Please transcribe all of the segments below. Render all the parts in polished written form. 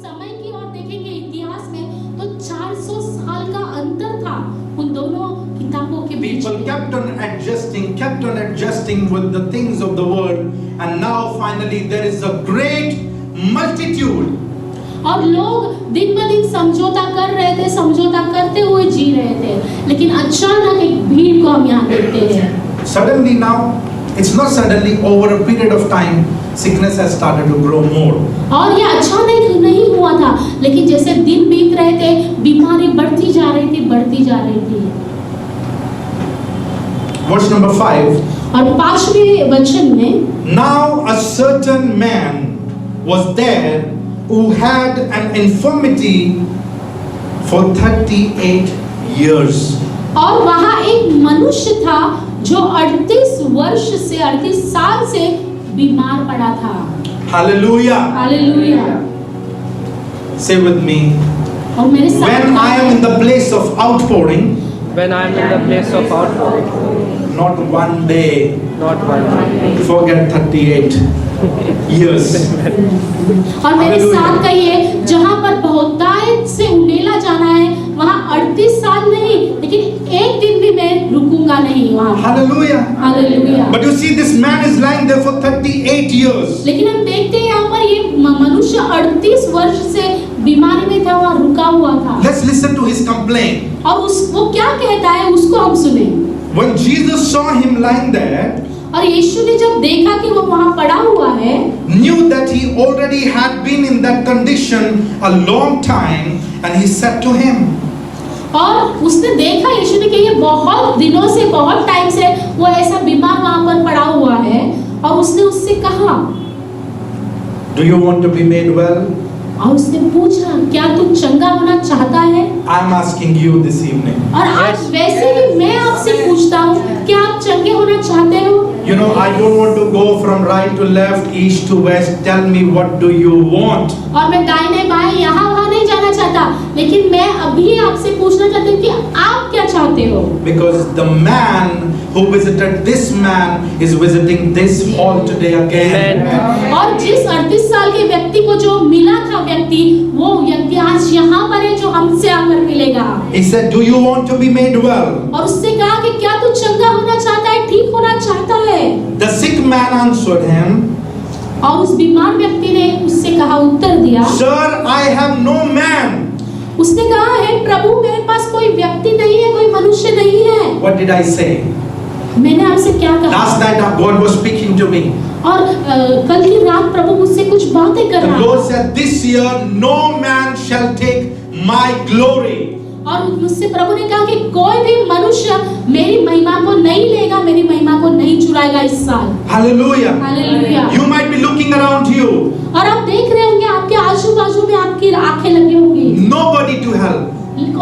समय की ओर देखेंगे इतिहास में तो 400 साल का अंतर था उन दोनों किताबों के बीच। People kept on adjusting with the things of the world, and now finally there is a great multitude. और लोग दिन ब दिन समझौता कर रहे थे, समझौता करते हुए जी रहे थे, लेकिन अचानक एक भीड़ को हम यहाँ देखते हैं। Suddenly now, it's not suddenly, over a period of time, sickness has started to grow more. और ये अचानक नहीं हुआ था, लेकिन जैसे दिन बीत रहे थे, बीमारी बढ़ती जा रही थी, बढ़ती जा रही थी। Verse number 5. और 5वें वचन में, Now a certain man was there who had an infirmity for 38 years. और वहाँ एक मनुष्य था जो 38 वर्ष से 38 साल से बीमार पड़ा था। Hallelujah. Hallelujah. Say with me. और मेरे साथ When I am in the place of outpouring, When I am in the place of outpouring, not one day, not one day, forget 38 years. और मेरे हालेलुया। साथ कहिए, जहाँ पर बहुतायत से उंडेला जाना है, वहाँ 38 साल नहीं, लेकिन एक दिन भी मैं रुकूंगा नहीं वहाँ। Hallelujah. Hallelujah. But you see, this man is lying there for 38 years. लेकिन हम देखते हैं यहाँ पर ये मनुष्य 38 वर्ष से बीमारी में था, वहाँ रुका हुआ था। Let's listen to his complaint. और वो क्या कहता है, उसको हम सुने। When Jesus saw him lying there, और यीशु ने जब देखा कि वो वहाँ पड़ा हुआ है, knew that he already had been in that condition a long time, and he said to him, और उसने देखा यीशु ने कि ये बहुत दिनों से, बहुत टाइम से वो ऐसा बीमार वहाँ पर पड़ा हुआ है, और उसने उससे कहा, Do you want to be made well? और उसने पूछा, क्या तू चंगा होना चाहता है? I am asking you this evening. और आज वैसे ही मैं आपसे पूछता हूँ, क्या आप चंगे होना चाहते हो? You know, I don't want to go from right to left, east to west. Tell me, what do you want? और मैं दाहिने बाएं यहाँ वहाँ नहीं जाना चाहता, लेकिन मैं अभी आपसे पूछना चाहती हूँ कि आप क्या चाहते हो? Because the man who visited this man is visiting this hall today again. और जिस 38 साल के व्यक्ति को जो मिला था व्यक्ति, वो व्यक्ति आज यहाँ पर है जो हमसे आकर मिलेगा। He said, Do you want to be made well? और उससे कहा कि क्या तू चंगा होना चाहता है, ठीक होना चाहता है? The sick man answered him, और उस बीमार व्यक्ति ने उससे कहा, उत्तर दिया, Sir, I have no man. उसने कहा है, प्रभु मेरे पास कोई व्यक्ति नहीं है, कोई मनुष्य नहीं है। What did I say? मैंने आपसे क्या कहा? Last night God was speaking to me. और कल की रात प्रभु मुझसे कुछ बातें कर The रहा Lord है। said, This year no man shall take my glory. और मुझसे प्रभु ने कहा कि कोई भी मनुष्य मेरी महिमा को नहीं लेगा, मेरी महिमा को नहीं चुराएगा इस साल। Hallelujah. Hallelujah. You might be looking around you. और आप देख रहे होंगे, आपके आजू बाजू में आपकी आंखें लगी होंगी, Nobody to help.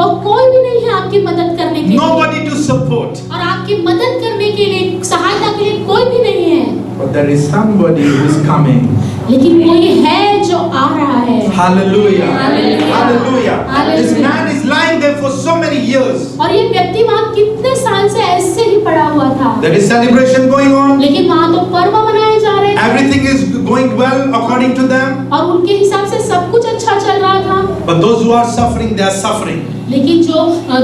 और कोई भी नहीं है आपकी मदद करने के लिए, Nobody to support. और आपकी मदद करने के लिए, सहायता के लिए कोई भी नहीं है। But there is somebody who is coming. लेकिन कोई है जो आ रहा है। Hallelujah. Hallelujah. Hallelujah. Hallelujah. This man is lying there for so many years. और ये व्यक्ति वहाँ कितने साल से ऐसे ही पड़ा हुआ था, There is celebration going on. लेकिन वहाँ तो पर्व मनाए जा रहे थे, Everything is going well according to them. और उनके हिसाब से सब कुछ अच्छा चल रहा था। But those who are suffering, they are suffering. लेकिन जो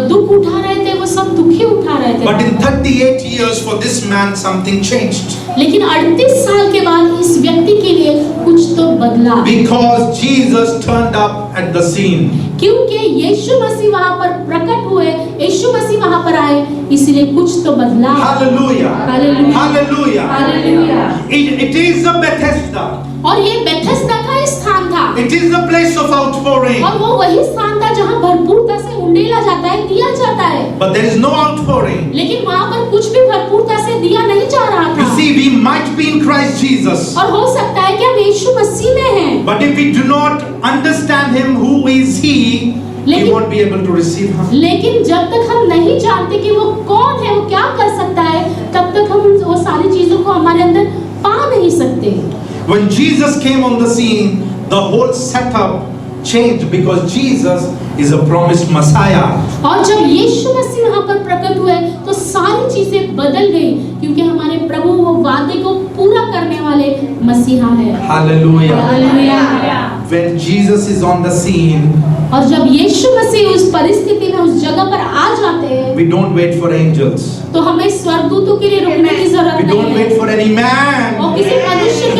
दुख उठा रहे थे, वो सब दुखी उठा रहे थे। But in 38 years for this man, something changed. लेकिन 38 साल के बाद इस व्यक्ति के लिए कुछ तो बदला, Because Jesus turned up at the scene. क्योंकि यीशु मसीह वहाँ पर प्रकट हुए, यीशु मसीह वहाँ पर आए, इसलिए कुछ तो बदला। Hallelujah. Hallelujah. Hallelujah. Hallelujah. It is a Bethesda. और ये बेथेस्दा का स्थान था, It is the place of outpouring. और वो वही स्थान था जहाँ भरपूरता से उंडेला जाता है, दिया जाता है। But there is no outpouring. लेकिन वहाँ पर कुछ भी भरपूरता से दिया नहीं जा रहा You था। see, we might be in Christ Jesus. और हो सकता है कि हम यीशु मसीह में हैं, But if we do not understand Him, who is He, we लेकिन- won't be able to receive Him. लेकिन जब तक हम नहीं जानते कि वो कौन है, वो क्या कर सकता है, तब तक हम वो सारी चीजों को हमारे अंदर पा नहीं सकते। When Jesus came on the scene, the whole setup changed because Jesus is a promised Messiah. और जब यीशु मसीह वहाँ पर प्रकट हुए तो सारी चीजें बदल गई, क्योंकि हमारे प्रभु वो वादे को पूरा करने वाले मसीहा है। Hallelujah. Hallelujah. when Jesus is on the scene, और जब यीशु मसीह उस परिस्थिति में उस जगह पर आ जाते हैं, we don't wait for angels. तो हमें स्वर्गदूतों के लिए रुकने की जरूरत We नहीं don't है wait for any man. और किसी मनुष्य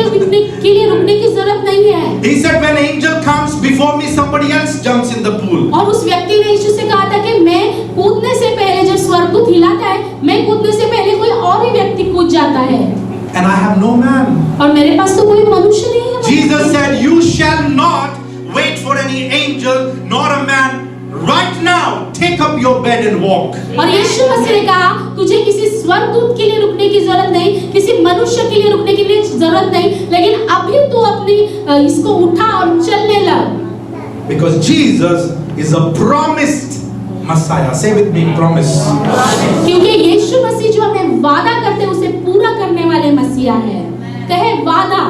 के लिए रुकने की जरूरत नहीं है। He said, when angel comes before me, somebody else jumps in the pool. और उस व्यक्ति ने यीशु से कहा था कि मैं कूदने से पहले, जब स्वर्गदूत हिलाता है, मैं कूदने से पहले कोई और ही व्यक्ति कूद जाता है And I have no man. और मेरे पास तो कोई मनुष्य नहीं है। Jesus said, you shall not wait for any angel nor a man. Right now, take up your bed and walk. और यीशु मसीह ने कहा, तुझे किसी स्वर्गदूत के लिए रुकने की जरूरत नहीं, किसी मनुष्य के लिए रुकने की जरूरत नहीं, लेकिन अभी तू अपनी इसको उठा और चलने लग। Because Jesus is a promised Messiah. Say with me, promise. क्योंकि यीशु मसीह जो हमें वादा करते हैं उसे पूरा करने वाले मसीहा है। कहे वादा।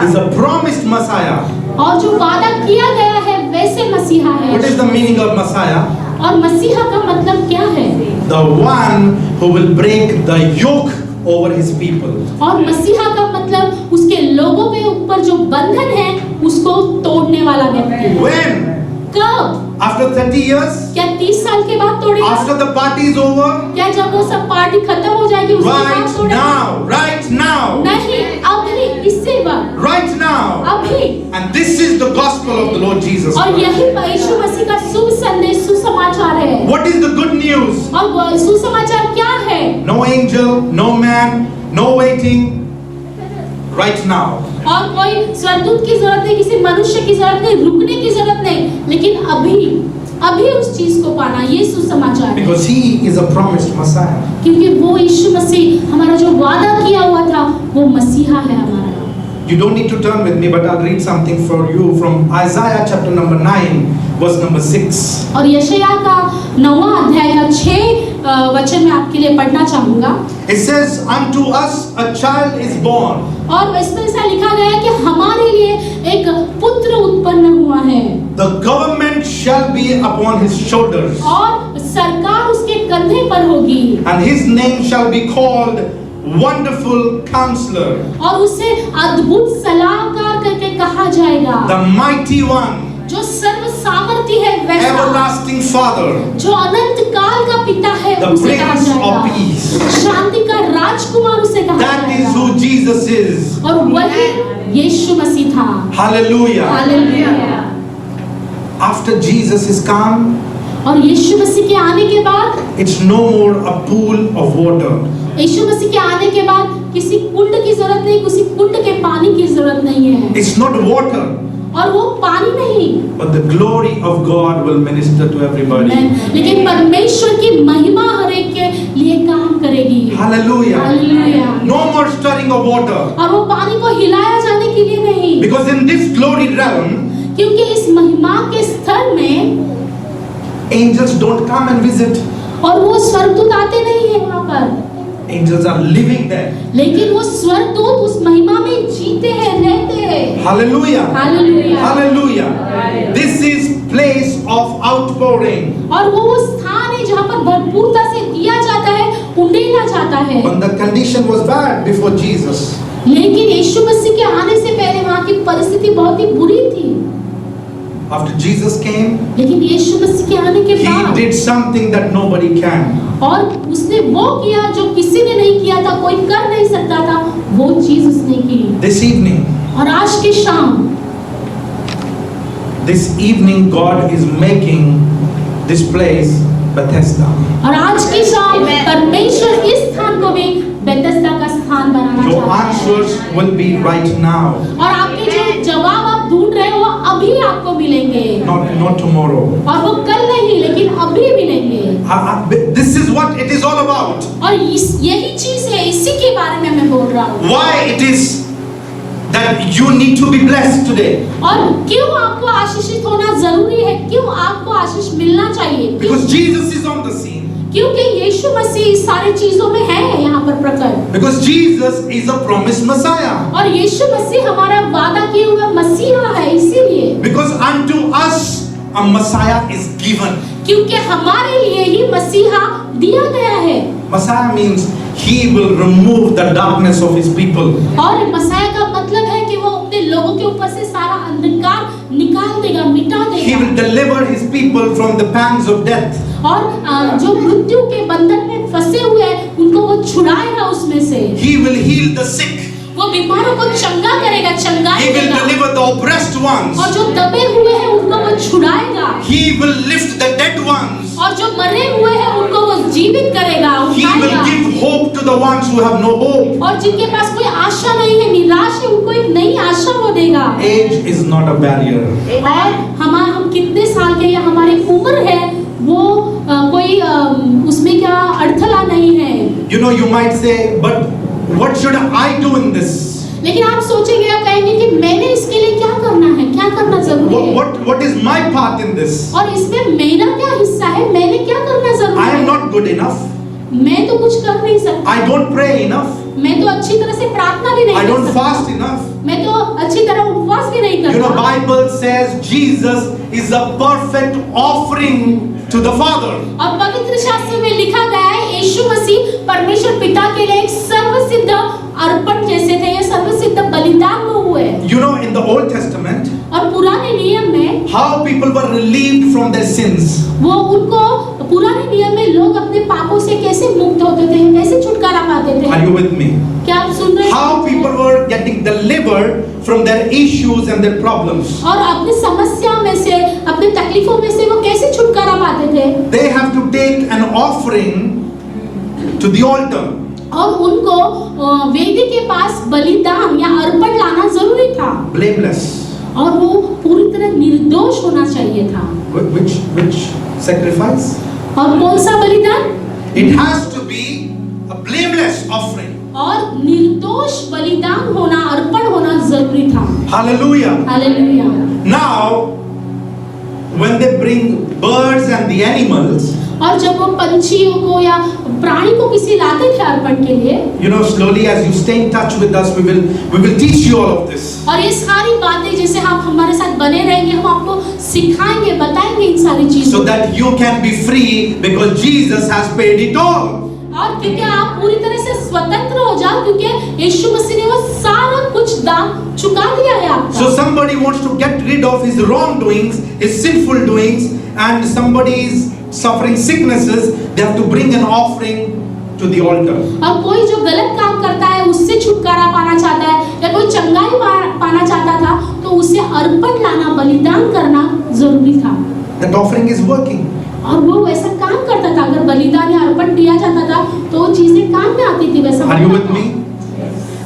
He's a promised Messiah. और जो वादा किया गया है वैसे मसीहा है। What is the meaning of Messiah? और मसीहा का मतलब क्या है? The one who will break the yoke over his people. और मसीहा का मतलब उसके लोगों के ऊपर जो बंधन है उसको तोड़ने वाला व्यक्ति। When? कब? After 30 years? क्या 30 साल के बाद तोड़ेगा? After the party is over? क्या जब वो सब पार्टी खत्म हो जाएगी उसके बाद Right तोड़ेगा? now, right now, नहीं, अभी, इससे वक्त, right now. अभी। And this is the gospel of the Lord Jesus और Christ. यही यीशु मसीह का शुभ संदेश, सुसमाचार है। What is the good news? और वो सुसमाचार क्या है? No angel, no man, no waiting. Right now. और कोई स्वर्गदूत की जरूरत नहीं, किसी मनुष्य की जरूरत नहीं, रुकने की जरूरत नहीं, लेकिन अभी उस चीज को पाना, ये सुसमाचार है। Because he is a promised Messiah. क्योंकि वो यीशु मसीह हमारा जो वादा किया हुआ था वो मसीहा है हमारा। You don't need to turn with me, but I'll read something for you from Isaiah chapter number 9, verse number 6. और यशायाह का 9वां अध्याय का 6 वचन में आपके लिए पढ़ना चाहूंगा। It says, unto us a child is born. और इसमें ऐसा लिखा गया है कि हमारे लिए एक पुत्र उत्पन्न हुआ है। The government shall be upon his shoulders. और सरकार उसके कंधे पर होगी। And his name shall be called Wonderful Counselor. और उसे अद्भुत सलाहकार करके कहा जाएगा। The Mighty One. जो सर्व सामर्थी है वैसा। Everlasting Father. जो अनंत काल का पिता है The उसे कहा Prince जाएगा। of Peace. शांति का राजकुमार उसे कहा That जाएगा। is who Jesus is. और वही यीशु मसीह था। Hallelujah. Hallelujah. After Jesus is come, और यीशु मसीह के आने के बाद, it's no more a pool of water. यीशु मसीह के आने के बाद किसी कुंड की जरूरत नहीं, किसी कुंड के पानी की जरूरत नहीं है। It's not water, और वो पानी नहीं, but the glory of God will minister to everybody. लेकिन परमेश्वर की महिमा हर एक के लिए काम करेगी। Hallelujah. Hallelujah. No more stirring of water. और वो पानी को हिलाया जाने के लिए नहीं, Because in this glory realm, क्योंकि इस महिमा के स्तर में angels don't come and visit. और वो स्वर्गदूत आते नहीं है वहाँ पर, Angels are living there. लेकिन वो स्वर्गदूत उस महिमा में जीते हैं, रहते हैं। Hallelujah. Hallelujah. Hallelujah. This is place of outpouring. और वो स्थान है जहाँ पर भरपूरता से दिया जाता है, उंडेला जाता है। When the condition was bad before Jesus, लेकिन यीशु मसीह के आने से पहले वहाँ की परिस्थिति बहुत ही बुरी थी। after Jesus came, लेकिन यीशु मसीह के आने के he बाद did something that nobody can. और उसने वो किया जो किसी ने नहीं किया था, कोई कर नहीं सकता था, वो चीज उसने की। This evening, और आज की शाम, this evening God is making this place Bethesda. और आज की शाम परमेश्वर इस स्थान को भी बेथेस्दा का स्थान बनाना Your चाहता है। answers will be right now, और आपके जो जवाब आप ढूंढ रहे हो वो अभी आपको मिलेंगे, not tomorrow. और वो कल नहीं लेकिन अभी मिलेंगे। This is what it is all about. और यही चीज है, इसी के बारे में मैं बोल रहा हूँ। Why it is that you need to be blessed today? और क्यों आपको आशीषित होना जरूरी है, क्यों आपको आशीष मिलना चाहिए? Because Jesus is on the scene. क्योंकि यीशु मसीह सारी चीजों में है यहाँ पर प्रकट। Because Jesus is a promised Messiah. और यीशु मसीह हमारा वादा किया हुआ मसीहा है, इसीलिए। Because unto us a Messiah is given. क्योंकि हमारे लिए ही मसीहा दिया गया है। Messiah means he will remove the darkness of his people. और मसीहा का मतलब है कि वो अपने लोगों के ऊपर से सारा अंधकार निकाल देगा, मिटा He will देगा। deliver his people from the pangs of death. और जो मृत्यु के बंधन में फंसे हुए हैं उनको वो छुड़ाएगा उसमें से। He will heal the sick. वो बीमारों को चंगा करेगा, चंगाई He will देगा। deliver the oppressed ones. और जो दबे हुए हैं उनको वो छुड़ाएगा। He will lift the dead ones. और जो मरे हुए हैं उनको वो जीवित करेगा, He will उठाएगा। give hope to the ones who have no hope. और जिनके पास कोई आशा नहीं है, निराश है, उनको एक नई आशा वो देगा। Age is not a barrier. और हम कितने साल के या हमारी उम्र है वो कोई उसमें क्या अड़थला नहीं है। You know, you might say, but what should I do in this? लेकिन आप सोचेंगे या कहेंगे कि मैंने इसके लिए क्या करना है, क्या करना जरूरी है, What is my part in this? और इसमें मेरा क्या हिस्सा है, मैंने क्या करना जरूरी I am है। not good enough. मैं तो कुछ कर नहीं सकता, I don't pray enough. मैं तो अच्छी तरह से प्रार्थना भी नहीं I कर don't सकता, fast enough. मैं तो अच्छी तरह उपवास भी नहीं You know, करता। Bible says Jesus is a perfect offering to the Father. और पवित्र शास्त्र में लिखा गया है यीशु मसीह परमेश्वर पिता के लिए एक सर्वसिद्ध अर्पण जैसे थे, ये सर्वसिद्ध बलिदान वो हुए। You know, in the Old Testament, और पुराने नियम में how people were relieved from their sins. वो उनको पुराने नियम में लोग अपने पापों से कैसे मुक्त होते थे, कैसे छुटकारा पाते थे। Are you with me? क्या आप सुन रहे हैं? How people were getting delivered from their issues and their problems. और अपनी समस्या में से, अपने तकलीफों में से वो कैसे छुटकारा पाते थे। They have to take an offering to the altar. और उनको वेदी के पास बलिदान या अर्पण लाना जरूरी था। Blameless. और वो पूरी तरह निर्दोष होना चाहिए था। Which sacrifice? और कौन सा बलिदान? It has to be a blameless offering. और निर्दोष बलिदान होना, अर्पण होना जरूरी था। Hallelujah. Hallelujah. Now, when they bring birds and the animals, और जब वो पंछियों को या प्राणी को किसी लाते थे अर्पण के लिए, you know, slowly as you stay in touch with us, we will teach you all of this. और ये सारी बातें जैसे आप हमारे साथ बने रहेंगे, हम आपको सिखाएंगे, बताएंगे इन सारी चीजों So that you can be free because Jesus has paid it all. और क्योंकि आप पूरी तरह से स्वतंत्र हो जाओ, क्योंकि यीशु मसीह ने वो सारा कुछ दाम चुका दिया है आपका। So somebody wants to get rid of his wrongdoings, his sinful doings, and somebody is suffering sicknesses, they have to bring an offering to the altar. और कोई जो गलत काम करता है उससे छुटकारा पाना चाहता है, या कोई चंगाई पाना चाहता था, तो उसे अर्पण लाना, बलिदान करना जरूरी था। That offering is working. और वो वैसा काम करता था। अगर बलिदान या अर्पण दिया जाता था तो वो चीजें काम में आती थी। वैसा Are you with me?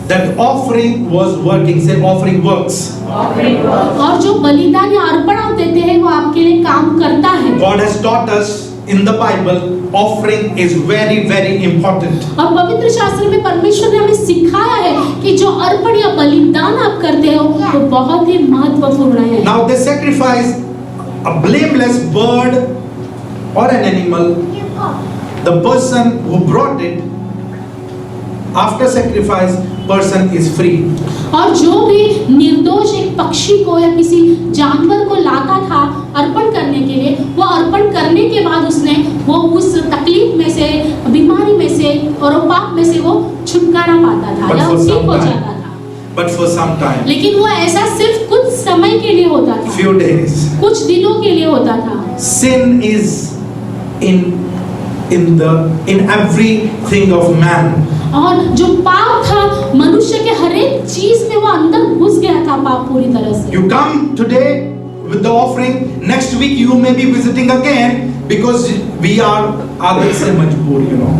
That offering was working. Say offering works. और जो बलिदान या अर्पण आप देते हैं वो आपके लिए काम करता है। God has taught us in the Bible, offering is very, very important. और पवित्र शास्त्र में परमेश्वर ने हमें सिखाया है कि जो अर्पण या बलिदान आप करते हो वो बहुत ही महत्वपूर्ण है। Now they sacrifice a blameless bird or an animal. The person who brought it, after sacrifice, person is free. और जो भी निर्दोष एक पक्षी को या किसी जानवर को लाता था अर्पण करने के लिए, वो अर्पण करने के बाद उसने वो उस तकलीफ में से, बीमारी में से और पाप में से वो छुटकारा पाता था या ठीक हो जाता था। But for some time, लेकिन वो ऐसा सिर्फ कुछ समय के लिए होता था, few days. कुछ दिनों के लिए होता था। Sin is in everything of man. और जो पाप था मनुष्य के हर एक चीज में वो अंदर घुस गया था, पाप पूरी तरह से। You come today with the offering, next week you may be visiting again because we are आदत से मजबूर, you know.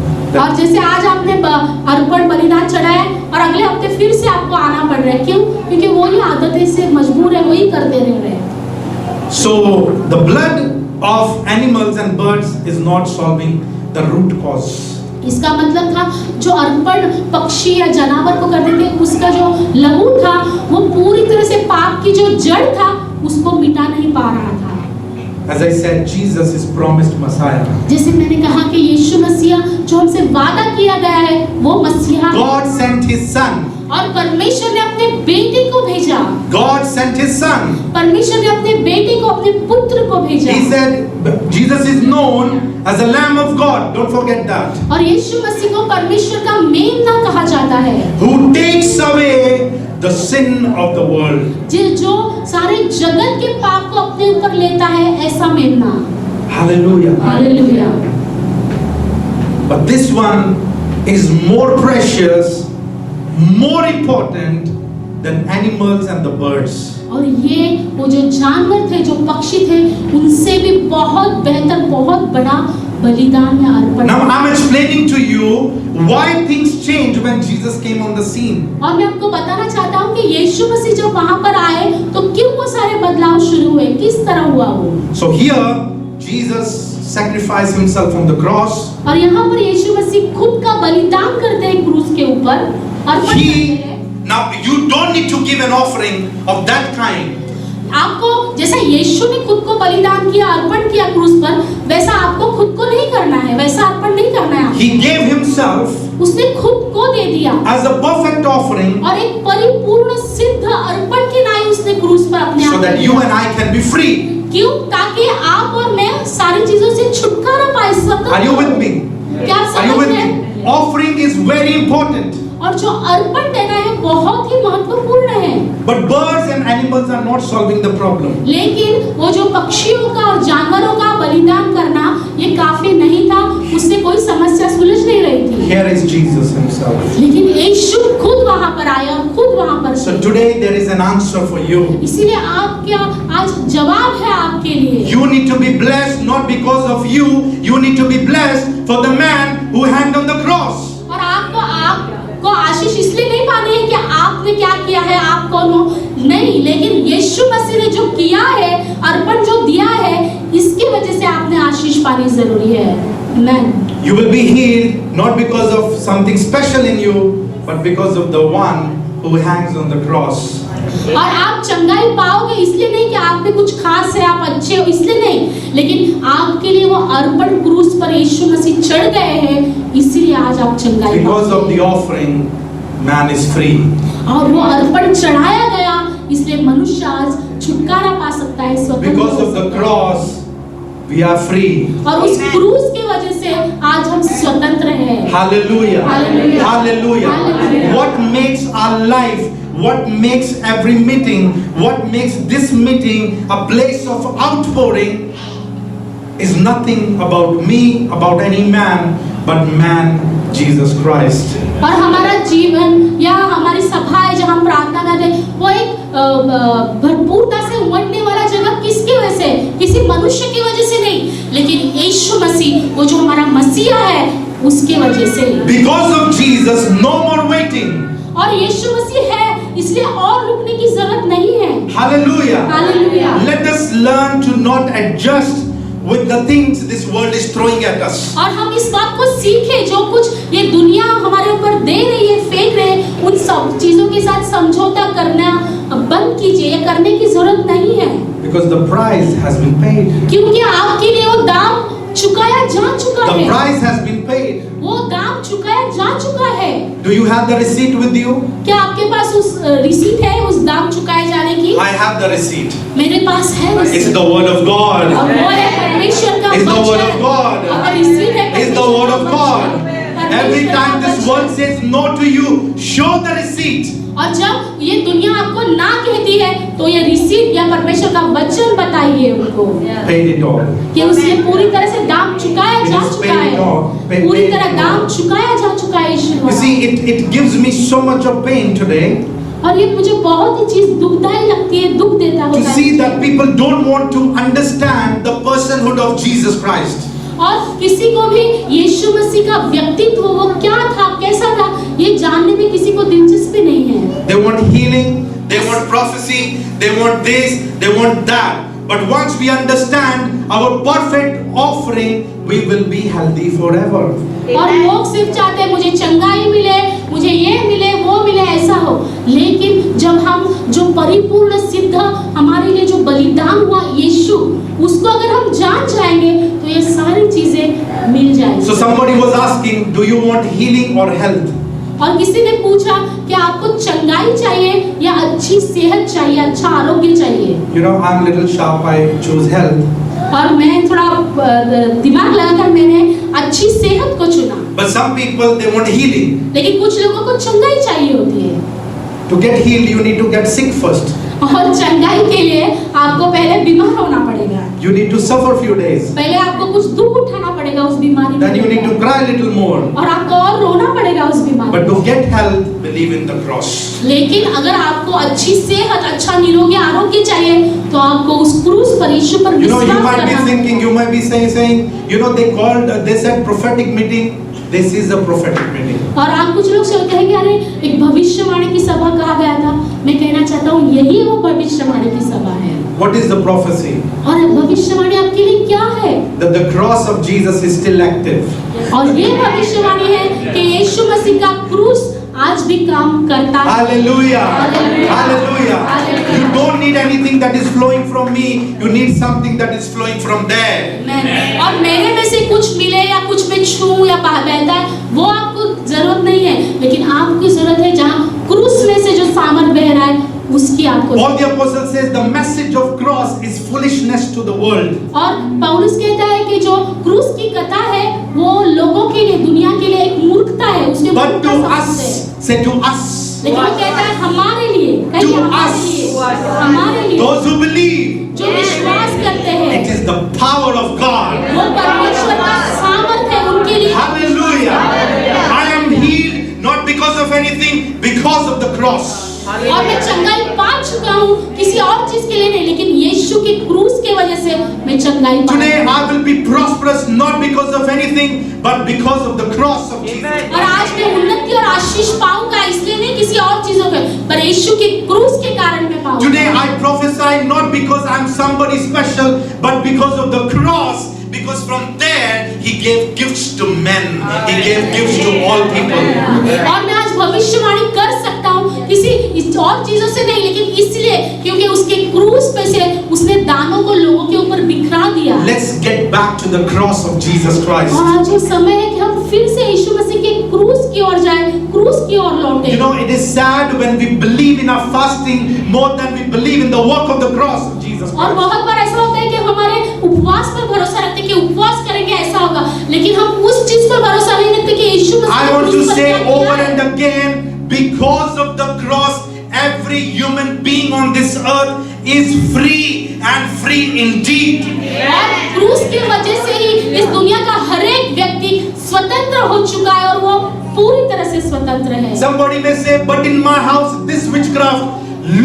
और जैसे आज आपने अर्पण बलिदान चढ़ाया और अगले हफ्ते फिर से आपको आना पड़ रहा है, क्यों? क्योंकि वही आदतें से मजबूर है, वही करते रह रहे हैं। So the blood of animals and birds is not solving the root cause. इसका मतलब था जो अर्पण पक्षी या जानवर को करते थे उसका जो लहू था वो पूरी तरह से पाप की जो जड़ था उसको मिटा नहीं पा रहा था। As I said, Jesus is promised Messiah. जैसे मैंने कहा कि यीशु मसीहा जो हमसे वादा किया गया है वो मसीहा है। God sent his son. और परमेश्वर ने अपने बेटे को भेजा। God sent his son. परमेश्वर ने अपने बेटे को, अपने पुत्र को भेजा। He said Jesus is known as the Lamb of God. Don't forget that. और यीशु मसीह को परमेश्वर का मेमना कहा जाता है। Who takes away the sin of the world. जो सारे जगत के पाप को अपने ऊपर लेता है, ऐसा मेमना। Hallelujah. Hallelujah. But this one is more precious, more important than animals and the birds. और ये वो जो जानवर थे, जो पक्षी थे, उनसे भी बहुत बेहतर, बहुत बड़ा बलिदान या अर्पण। Now I'm explaining to you why things changed when Jesus came on the scene. और मैं आपको बताना चाहता हूँ कि यीशु मसीह जब वहाँ पर आए तो क्यों वो सारे बदलाव शुरू हुए, किस तरह हुआ वो। So here Jesus sacrificed himself on the cross. और यहाँ पर यीशु मसीह खुद का बलिदान करते हैं क्रूस के ऊपर, अर्पण करते हैं। Now you don't need to give an offering of that kind. आपको जैसा यीशु ने खुद को बलिदान किया, अर्पण किया क्रूस पर, वैसा आपको खुद को नहीं करना है, वैसा अर्पण नहीं करना है। He gave himself उसने खुद को दे दिया as a perfect offering और एक परिपूर्ण सिद्ध अर्पण के नाई उसने क्रूस पर अपने so आप that को you दिया। and I can be free. क्यों? ताकि आप और मैं सारी चीजों से छुटकारा पाए, स्वतंत्र। Are you with me? क्या आप Are you समझ with रहे हैं? me? Offering is very important. और जो अर्पण देना है बहुत ही महत्वपूर्ण है। But birds and animals are not solving the problem. लेकिन वो जो पक्षियों का और जानवरों का बलिदान करना ये काफी नहीं था, उससे कोई समस्या सुलझ नहीं रही थी। Here is Jesus himself. लेकिन यीशु खुद वहां पर आया और खुद वहां पर। So today there is an answer for you. इसीलिए आप क्या आज जवाब है आपके लिए। You need to be blessed not because of you. You need to be blessed for the man who hanged on the cross. और आपको आशीष इसलिए नहीं पानी है कि आपने क्या किया है, आप कौन हो, नहीं, लेकिन यीशु मसीह ने जो किया है, अर्पण जो दिया है, इसकी वजह से आपने आशीष पानी जरूरी है। Amen. You will be healed not because of something special in you, but because of the one who hangs on the cross. और आप चंगाई पाओगे इसलिए नहीं कि आप में कुछ खास है, आप अच्छे हो इसलिए नहीं, लेकिन आपके लिए वो अर्पण क्रूस पर यीशु मसीह चढ़ गए हैं, इसीलिए आज आप चंगाई Because of the offering, man is free. और वो अर्पण चढ़ाया गया, इसलिए मनुष्य आज छुटकारा पा सकता है, स्वतंत्र Because of the cross, we are free. और उस क्रूस की वजह से आज हम स्वतंत्र हैं। Hallelujah. Hallelujah. Hallelujah. Hallelujah. What makes our life, what makes every meeting, what makes this meeting a place of outpouring is nothing about me, about any man, but man, Jesus Christ. और हमारा जीवन या हमारी सभाएं जहाँ हम प्रार्थना करते हैं, वो एक भरपूरता से उमड़ने वाला जगह किसकी वजह से? किसी मनुष्य की वजह से नहीं, लेकिन यीशु मसीह, वो जो हमारा मसीहा है, उसके वजह से। Because of Jesus, no more waiting. और यीशु मसीह है, इसलिए और रुकने की जरूरत नहीं है। Hallelujah. Hallelujah. Let us learn to not adjust with the things this world is throwing at us. और हम इस बात को सीखें, जो कुछ ये दुनिया हमारे ऊपर दे रही है, फेंक रहे हैं, उन सब चीजों के साथ समझौता करना बंद कीजिए, ये करने की जरूरत नहीं है। Because the price has been paid. क्योंकि आपके लिए वो दाम चुकाया जा चुका The है। price has been paid. वो दाम चुकाया जा चुका है। Do you have the receipt with you? क्या आपके पास उस रिसीट है उस दाम चुकाए जाने की? I have the receipt. मेरे पास है It's receipt. the word of God. और वो है परमेश्वर का It's the word वचन। of God. अगर रिसीट है It's the word of God. Every परमेश्वर का time this वचन। world says no to you, show the receipt. और जब ये दुनिया आपको ना कहती है, तो ये रिसीट या परमेश्वर का वचन बताइए उनको Paid it all. कि उसने पूरी तरह से दाम चुकाया It जा is चुका paid it all. है, पूरी तरह दाम चुकाया जा चुका है यीशु You द्वारा। see, it gives me so much of pain today और ये मुझे बहुत ही चीज दुखदाई लगती है, दुख देता to होता see है। that people don't want to understand the personhood of Jesus Christ. और किसी को भी यीशु मसीह का व्यक्तित्व वो क्या था, कैसा था, ये जानने में किसी को दिलचस्पी नहीं है। They want healing, they want prophecy, they want this, they want that. But once we understand our perfect offering, we will be healthy forever. और लोग सिर्फ चाहते हैं मुझे चंगाई मिले, मुझे ये मिले, वो मिले, ऐसा हो। लेकिन जब हम जो परिपूर्ण सिद्ध हमारे लिए जो बलिदान हुआ यीशु, उसको अगर हम जान जाएंगे तो ये सारी चीजें मिल जाएंगी। So somebody was asking, do you want healing or health? और किसी ने पूछा कि आपको चंगाई चाहिए या अच्छी सेहत चाहिए, अच्छा आरोग्य चाहिए। You know, I'm little sharp, I choose health. और मैं थोड़ा दिमाग लगाकर मैंने अच्छी सेहत को चुना। But some people, they want healing. लेकिन कुछ लोगों को चंगाई चाहिए होती है। To get healed, you need to get sick first. और चंगाई के लिए आपको पहले बीमार होना पड़ेगा। You need to suffer few days. पहले आपको कुछ दुख उठाना पड़ेगा उस बीमारी Then you need to cry a little more. और आपको और रोना पड़ेगा उस बीमारी But to get health, believe in the cross. लेकिन अगर आपको अच्छी सेहत, अच्छा निरोगी आरोग्य चाहिए तो आपको उस क्रूस पर, यीशु पर You know, विश्वास you might be करना। thinking, you might be saying, you know, they said prophetic meeting. This is a prophetic meeting. और आप कुछ लोग सोचते हैं कि अरे एक भविष्यवाणी की सभा कहा गया था। मैं कहना चाहता हूँ यही वो भविष्यवाणी की सभा है। What is the prophecy? और भविष्यवाणी आपके लिए क्या है? That the cross of Jesus is still active. और ये भविष्यवाणी है कि यीशु मसीह का क्रूस आज भी काम करता है। Hallelujah. Hallelujah. Hallelujah. Hallelujah. You don't need anything that is flowing from me. You need something that is flowing from there. और मेरे में से कुछ मिले या कुछ में छूं या बहता है वो आपको जरूरत नहीं है, लेकिन आपकी जरूरत है जहाँ क्रूस में से जो सामर्थ बह रहा है उसकी आपको। All the apostle says the message of cross is foolishness to the world. और पौलुस कहता है कि जो क्रूस की कथा है वो लोगों के लिए, दुनिया के लिए एक मूर्खता है, उसके But to मूर्खता us, समझते हैं। say to us, लेकिन वो कहता है हमारे लिए, To कहिए हमारे us. लिए, हमारे लिए those who believe, जो विश्वास करते हैं it is the power of God. वो परमेश्वर का सामर्थ है उनके लिए। Hallelujah. I am healed not because of anything, because of the cross. और मैं चंगाई पा चुका हूँ किसी और चीज के लिए नहीं, लेकिन यीशु के क्रूस के वजह से मैं चंगाई पा। Today I will be prosperous not because of anything, but because of the cross of Jesus. और आज मैं उन्नति और आशीष पाऊंगा इसलिए नहीं किसी और चीजों के, पर यीशु के क्रूस के कारण मैं पाऊंगा। Today I prophesy not because I am somebody special, but because of the cross. Because from there he gave gifts to men. He gave gifts to all people. और मैं आज भविष्यवाणी कर सकता हूँ किसी इस और चीजों से नहीं, लेकिन इसलिए क्योंकि उसके क्रूस पे से उसने दानों को लोगों के ऊपर बिखरा दिया। Let's get back to the cross of Jesus Christ. और आज ये समय है कि हम फिर से यीशु मसीह के क्रूस की ओर जाएं, क्रूस की ओर लौटें। You know, it is sad when we believe in our fasting more than we believe in the work of the cross of Jesus और Christ. बहुत बार ऐसा होता है कि हमारे उपवास पर भरोसा रखते हैं कि उपवास करेंगे ऐसा होगा, लेकिन हम उस चीज पर भरोसा नहीं रखते कि यीशु मसीह I ने want to क्रूस पर say क्या किया over है। and again, because of the cross, every human being on this earth is free and free indeed. और क्रूस की वजह से ही इस दुनिया का हर एक व्यक्ति स्वतंत्र हो चुका है और वो पूरी तरह से स्वतंत्र है। Somebody may say, but in my house, this witchcraft,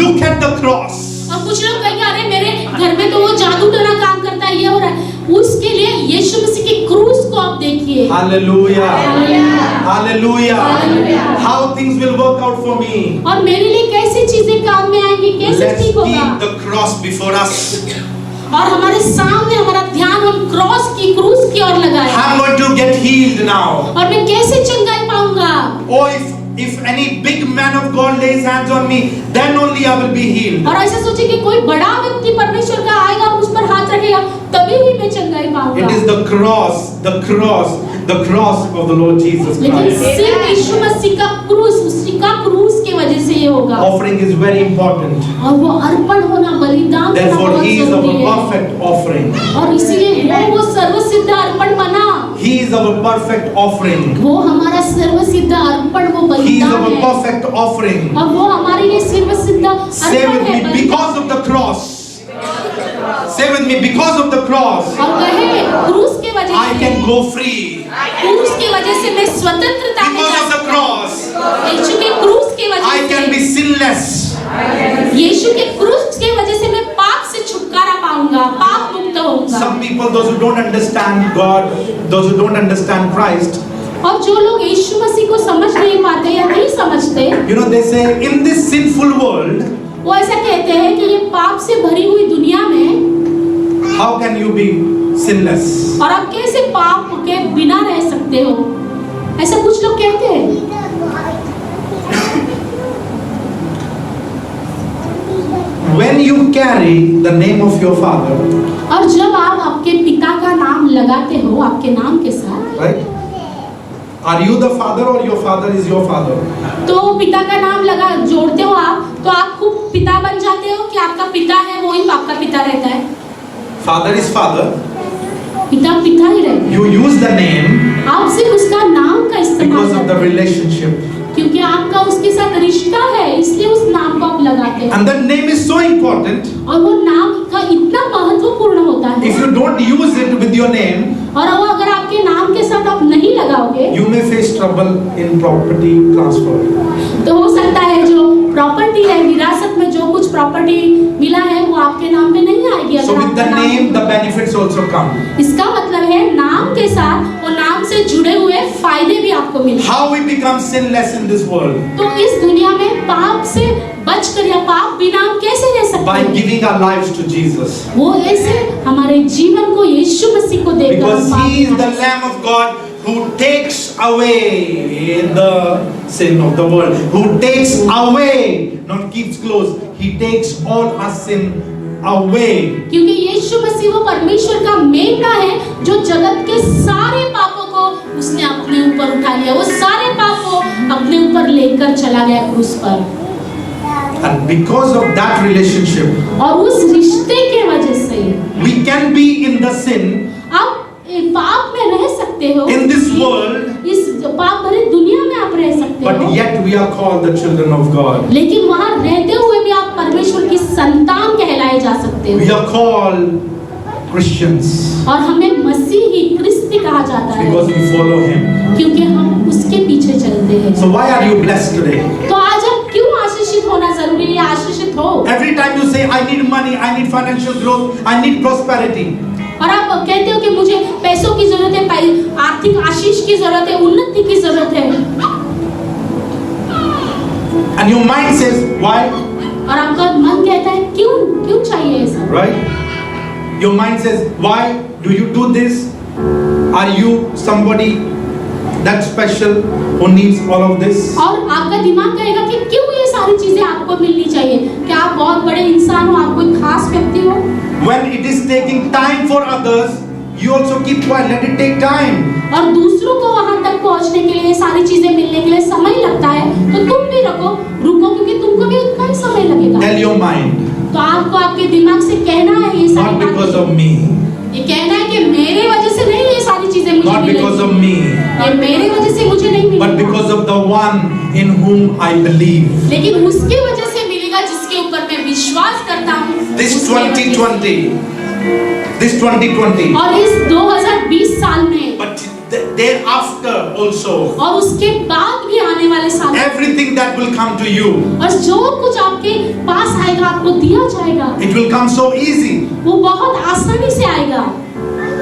look at the cross. और कुछ लोग कहेंगे अरे मेरे घर में तो वो जादू टोना काम करता है, ये हो रहा है। उसके लिए यीशु मसीह के क्रूस को आप देखिए। Hallelujah. Hallelujah. Hallelujah. Hallelujah. How things will work out for me. और मेरे लिए कैसी चीजें काम में आएंगी, कैसे Let's ठीक होगा। keep the cross before us. और हमारे सामने हमारा ध्यान हम क्रॉस की, क्रूस की ओर लगाए। I'm going to get healed now. और मैं कैसे चंगाई पाऊंगा? Oh, if any big man of God lays hands on me, then only I will be healed. और ऐसा सोचिए कि कोई बड़ा व्यक्ति परमेश्वर का आएगा और उस पर हाथ रखेगा, तभी ही मैं चंगाई पाऊंगा। It is the cross of the Lord Jesus लेकिन Christ. सिर्फ यीशु मसीह का क्रूस, उसी का क्रूस की वजह से ये होगा। Offering is very important. और वो अर्पण होना, बलिदान होना Therefore, बहुत He is our जरूरी है। perfect offering. और इसीलिए वो सर्वसिद्ध अर्पण बना। He is our perfect offering. वो हमारा सर्वसिद्ध अर्पण, वो He is बलिदान our है। perfect offering. और वो हमारे लिए सर्वसिद्ध Say अर्पण with है, me, बलिदान। because of the cross. Say with me, because of the cross, और कहे क्रूस के वजह I से, can go free. क्रूस की वजह से मैं स्वतंत्रता में Because जा of the सकता हूँ। cross, यीशु के क्रूस की I वजह can be से, sinless. यीशु के क्रूस की वजह से मैं पाप से छुटकारा पाऊंगा, पाप मुक्त होऊंगा। Some people, those who don't understand God, those who don't understand Christ, और जो लोग यीशु मसीह को समझ नहीं पाते या नहीं समझते, you know, they say, in this sinful world, वो ऐसा कहते हैं कि ये पाप से भरी हुई दुनिया में how can you be sinless? और आप कैसे पाप के बिना रह सकते हो, ऐसा कुछ लोग कहते हैं। When you carry the name of your father, और जब आप आपके पिता का नाम लगाते हो आपके नाम के साथ, right? Are you the father or your father is your father? तो पिता का नाम लगा जोड़ते हो आप, तो आप खूब पिता बन जाते हो कि आपका पिता है वो ही आपका पिता रहता है। Father is father. पिता पिता ही रहता है। You use the name आप सिर्फ उसका नाम का because इस्तेमाल of करते the हो relationship. क्योंकि आपका आपका उसके साथ रिश्ता है, इसलिए उस नाम को आप लगाते हैं। And that name is so important. और वो नाम का इतना महत्वपूर्ण होता है। If you don't use it with your name, और वो अगर आपके नाम के साथ आप नहीं लगाओगे, you may face trouble in property transfer. तो हो सकता है जो प्रॉपर्टी है, विरासत में जो कुछ प्रॉपर्टी मिला है वो आपके नाम पे नहीं आएगी। So with the name, the benefits also come. इसका मतलब है नाम के साथ वो नाम से जुड़े हुए फायदे भी आपको मिलते हैं। How we become sinless in this world? तो इस दुनिया में पाप से बचकर या पाप बिना हम कैसे रह सकते By हैं? giving our lives to Jesus. वो ऐसे हमारे जीवन को यीशु मसीह को देकर Because हम He is पाप the Lamb of God who takes away the sin of the world. Who takes away, not keeps close. He takes all our sin away. क्योंकि यीशु मसीह वो परमेश्वर का मेमना है जो जगत के सारे पापों को उसने अपने ऊपर उठा लिया। वो सारे पाप को अपने ऊपर लेकर चला गया क्रूस पर। And because of that relationship, और उस रिश्ते के वजह से we can be in the sin आप पाप में रह सकते हो। in this world, इस पाप भरी दुनिया में आप रह सकते but हो, yet we are called the children of God. लेकिन वहाँ रहते हुए भी आप परमेश्वर की संतान कहलाए जा सकते We हो। are called Christians और हमें मसीही क्रिस्ती कहा जाता है because we follow Him. क्योंकि हम उसके पीछे चलते हैं। So why are you blessed today? तो आज आप क्यों आशीषित होना जरूरी है? आशीषित हो। Every time you say, I need money, I need financial growth, I need prosperity. और आप कहते हो कि मुझे पैसों की जरूरत है, आर्थिक आशीष की जरूरत है, उन्नति की जरूरत है, And your mind says, why? और आपका मन कहता है क्यों चाहिए ऐसा? Right? Your mind says, why do you do this? Are you somebody that special who needs all of this? और आपका दिमाग कहेगा कि क्यों ये सारी चीजें आपको मिलनी चाहिए? क्या आप बहुत बड़े इंसान हो? आप कोई खास व्यक्ति हो? When it is taking time for others, you also keep quiet, let it take time. और दूसरों को वहां तक पहुंचने के लिए, सारी चीजें मिलने के लिए समय लगता है, तो तुम भी रुको, क्योंकि तुमको भी उतना ही समय लगेगा। Tell your mind, तो आपको आपके दिमाग से कहना है ये सारी not because बातें। of me, ये कहना है कि मेरे वजह से नहीं ये सारी चीजें मुझे not because of मिलेंगी। me, ये मेरे वजह से मुझे नहीं but मिलेगा, because of the one in whom I believe. लेकिन उसके वजह से मिलेगा जिसके ऊपर मैं विश्वास करता हूँ। This उसके वजह से। 2020, और इस 2020 साल में but thereafter also, और उसके बाद भी आने वाले साल में, everything that will come to you, और जो कुछ आपके पास आएगा आपको दिया जाएगा, it will come so easy. वो बहुत आसानी से आएगा।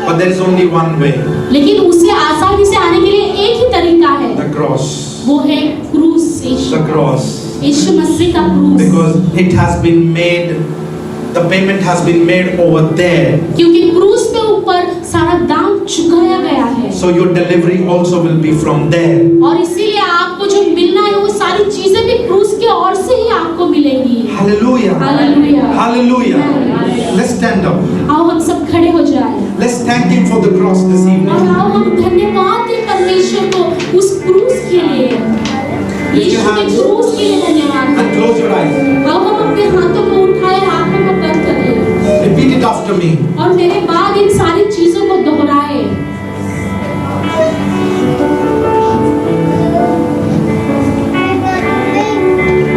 But there is only one way, लेकिन उसे आसानी से आने के लिए एक ही तरीका है, the cross. वो है क्रूस। The cross. यीशु मसीह का क्रूस। Because it has been made, the payment has been made over there. क्योंकि क्रूस पे ऊपर सारा दाम चुकाया गया है। So your delivery also will be from there. और इसीलिए आपको जो मिलना है वो सारी चीजें भी क्रूस के ओर से ही आपको मिलेंगी। Hallelujah. Hallelujah. Hallelujah. Let's stand up. आओ हम सब खड़े हो जाएं। Let's thank Him for the cross this और evening. आओ हम धन्यवाद दें परमेश्वर को उस क्रूस के लिए। यीशु के क्रूस के लिए धन्यवाद And दें। close your eyes. आओ हम अपने हाथों को उठाए, आंखों को बंद करें Repeat it after me. और मेरे बाद इन सारी चीजों को दोहराए।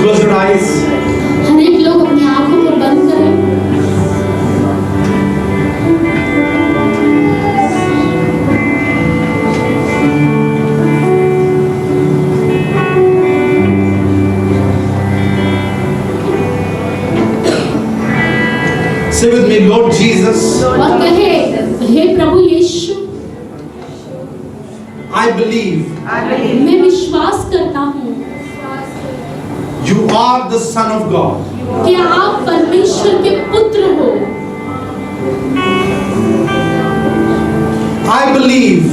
Close your eyes. हर एक लोग अपनी आंखों को बंद करें। Say with me, Lord Jesus, और कहे, हे प्रभु यीशु, I believe मैं विश्वास करता हूँ you are the Son of God. कि आप परमेश्वर के पुत्र हो। I believe.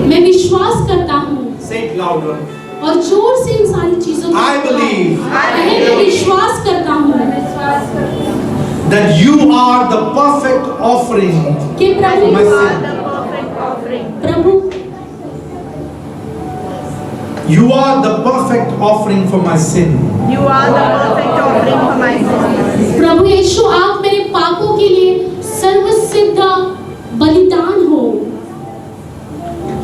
मैं विश्वास करता हूँ। Say it louder. और जोर से इन सारी चीजों को I believe कहे, मैं विश्वास करता हूँ that you are the perfect offering कि for my sin. Prabhu You are the perfect offering for my sin. You are the perfect offering for my sins. प्रभु यीशु आप मेरे पापों के लिए सर्वसिद्ध बलिदान हो।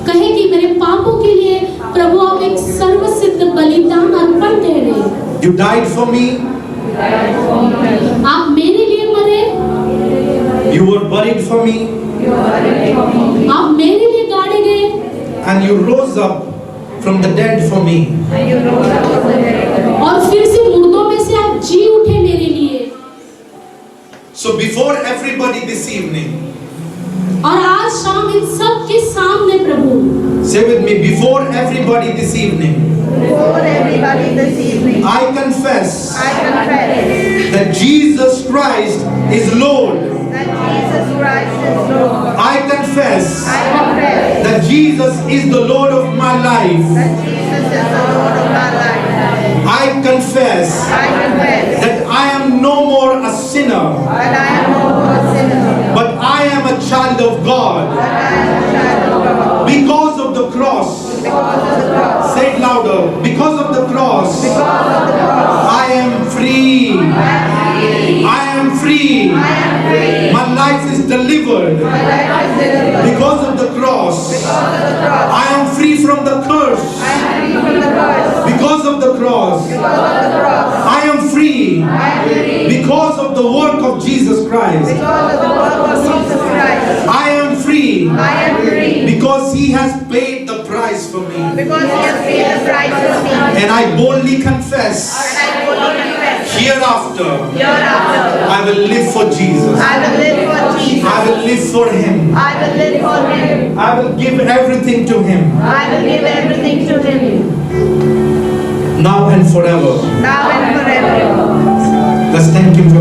कहे कि मेरे पापों के लिए प्रभु आप एक सर्वसिद्ध बलिदान You died for me. आप मेरे लिए मरे, You were buried for me. आप मेरे लिए गाड़े गए, And you rose up from the dead for me. और फिर से मुर्दों में से आप जी उठे मेरे लिए। So before everybody this evening, और आज शाम इन सब के सामने प्रभु, say with me, before everybody this evening, Before everybody this evening, I confess I confess that Jesus Christ is Lord. that Jesus Christ is Lord. I confess I confess that Jesus is the Lord of my life. that Jesus is the Lord of my life. I confess I confess that I am no more a sinner, that I am no more a sinner, but I am a child of God. but I am a child of God. Because of the cross, Because of the cross, say it louder, because of the cross, because of the cross, I am free. I am free. I am free. My life is delivered. My life is delivered. Because of the cross, Because of the cross, I am free from the curse. I am free from the curse. Because of the cross, Because of the cross, I am free. I am free. Because of the work of Jesus Christ, Because of the work of Jesus Christ, I am free. I am free. Because He has paid the price for me. Because He has paid the price for me. And I boldly confess, And I boldly confess, hereafter, hereafter, I will live for Jesus. I will live for Jesus. I will live for Him. I will live for Him. I will give everything to Him, I will give everything to Him, now and forever. now and forever. Let's thank Him for the